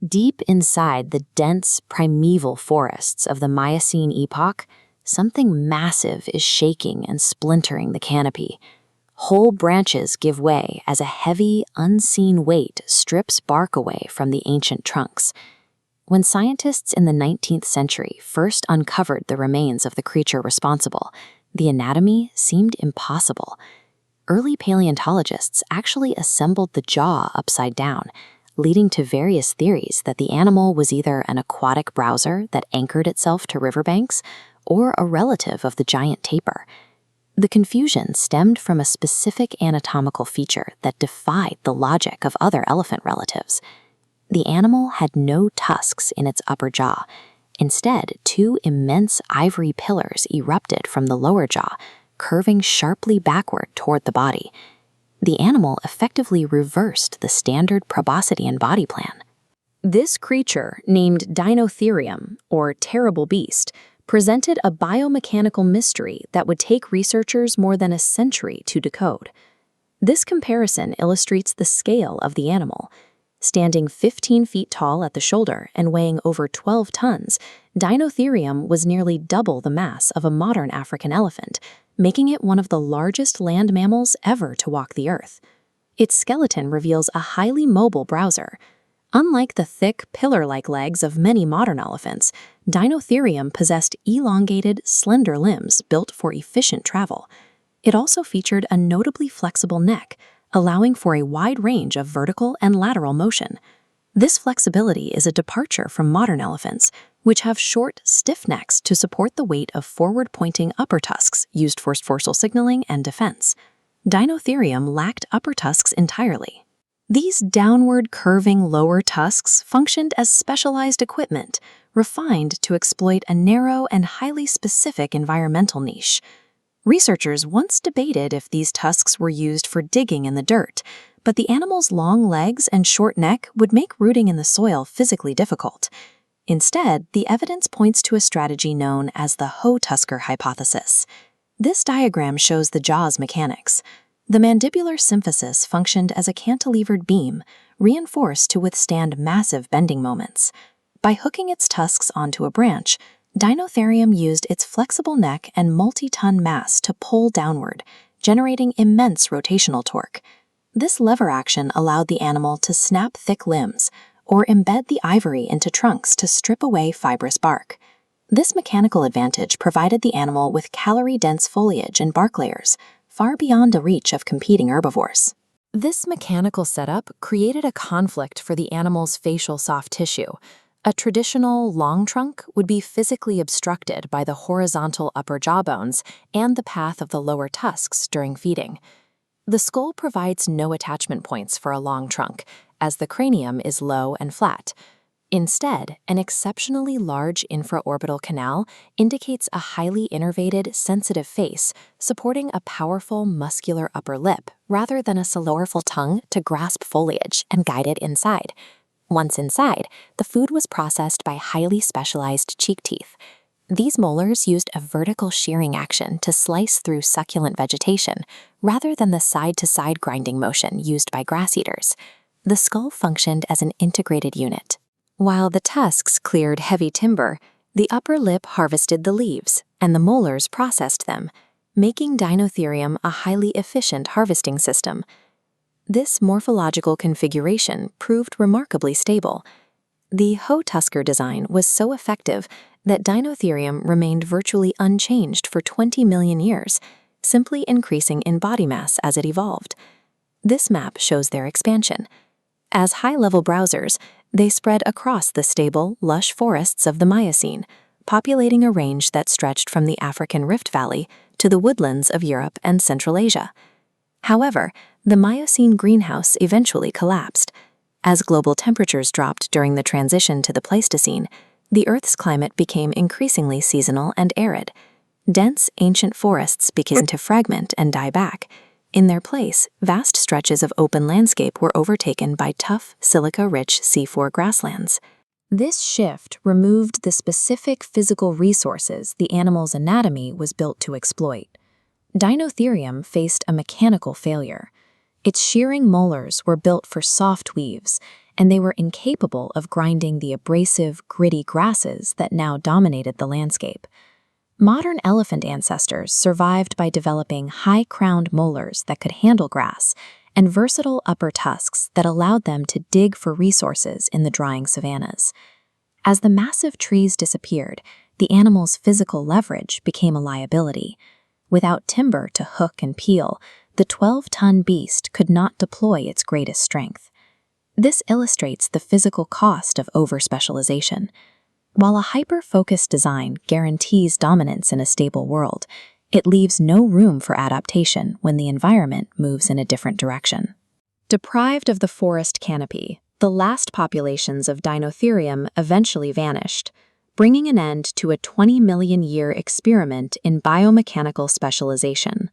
Deep inside the dense, primeval forests of the Miocene epoch, something massive is shaking and splintering the canopy. Whole branches give way as a heavy, unseen weight strips bark away from the ancient trunks. When scientists in the 19th century first uncovered the remains of the creature responsible, the anatomy seemed impossible. Early paleontologists actually assembled the jaw upside down, leading to various theories that the animal was either an aquatic browser that anchored itself to riverbanks or a relative of the giant tapir. The confusion stemmed from a specific anatomical feature that defied the logic of other elephant relatives. The animal had no tusks in its upper jaw. Instead, two immense ivory pillars erupted from the lower jaw, curving sharply backward toward the body. The animal effectively reversed the standard proboscidean body plan. This creature, named Deinotherium, or terrible beast, presented a biomechanical mystery that would take researchers more than a century to decode. This comparison illustrates the scale of the animal. Standing 15 feet tall at the shoulder and weighing over 12 tons, Deinotherium was nearly double the mass of a modern African elephant, making it one of the largest land mammals ever to walk the earth. Its skeleton reveals a highly mobile browser. Unlike the thick, pillar-like legs of many modern elephants, Deinotherium possessed elongated, slender limbs built for efficient travel. It also featured a notably flexible neck, allowing for a wide range of vertical and lateral motion. This flexibility is a departure from modern elephants, which have short, stiff necks to support the weight of forward-pointing upper tusks used for forceful signaling and defense. Deinotherium lacked upper tusks entirely. These downward curving lower tusks functioned as specialized equipment, refined to exploit a narrow and highly specific environmental niche. Researchers once debated if these tusks were used for digging in the dirt, but the animal's long legs and short neck would make rooting in the soil physically difficult. Instead, the evidence points to a strategy known as the Hoe-Tusker hypothesis. This diagram shows the jaw's mechanics. The mandibular symphysis functioned as a cantilevered beam, reinforced to withstand massive bending moments. By hooking its tusks onto a branch, Deinotherium used its flexible neck and multi-ton mass to pull downward, generating immense rotational torque. This lever action allowed the animal to snap thick limbs, or embed the ivory into trunks to strip away fibrous bark. This mechanical advantage provided the animal with calorie-dense foliage and bark layers, far beyond the reach of competing herbivores. This mechanical setup created a conflict for the animal's facial soft tissue. A traditional long trunk would be physically obstructed by the horizontal upper jawbones and the path of the lower tusks during feeding. The skull provides no attachment points for a long trunk, as the cranium is low and flat. Instead, an exceptionally large infraorbital canal indicates a highly innervated, sensitive face, supporting a powerful, muscular upper lip rather than a cylindrical tongue to grasp foliage and guide it inside. Once inside, the food was processed by highly specialized cheek teeth. These molars used a vertical shearing action to slice through succulent vegetation, rather than the side-to-side grinding motion used by grass eaters. The skull functioned as an integrated unit. While the tusks cleared heavy timber, the upper lip harvested the leaves, and the molars processed them, making Deinotherium a highly efficient harvesting system. This morphological configuration proved remarkably stable. The Hoe-Tusker design was so effective that Deinotherium remained virtually unchanged for 20 million years, simply increasing in body mass as it evolved. This map shows their expansion. As high-level browsers, they spread across the stable, lush forests of the Miocene, populating a range that stretched from the African Rift Valley to the woodlands of Europe and Central Asia. However, the Miocene greenhouse eventually collapsed. As global temperatures dropped during the transition to the Pleistocene, the Earth's climate became increasingly seasonal and arid. Dense, ancient forests began to fragment and die back. In their place, vast stretches of open landscape were overtaken by tough, silica-rich C4 grasslands. This shift removed the specific physical resources the animal's anatomy was built to exploit. Deinotherium faced a mechanical failure. Its shearing molars were built for soft weaves, and they were incapable of grinding the abrasive, gritty grasses that now dominated the landscape. Modern elephant ancestors survived by developing high-crowned molars that could handle grass and versatile upper tusks that allowed them to dig for resources in the drying savannas. As the massive trees disappeared, the animal's physical leverage became a liability. Without timber to hook and peel, the 12-ton beast could not deploy its greatest strength. This illustrates the physical cost of over-specialization. While a hyper-focused design guarantees dominance in a stable world, it leaves no room for adaptation when the environment moves in a different direction. Deprived of the forest canopy, the last populations of Deinotherium eventually vanished, bringing an end to a 20-million-year experiment in biomechanical specialization.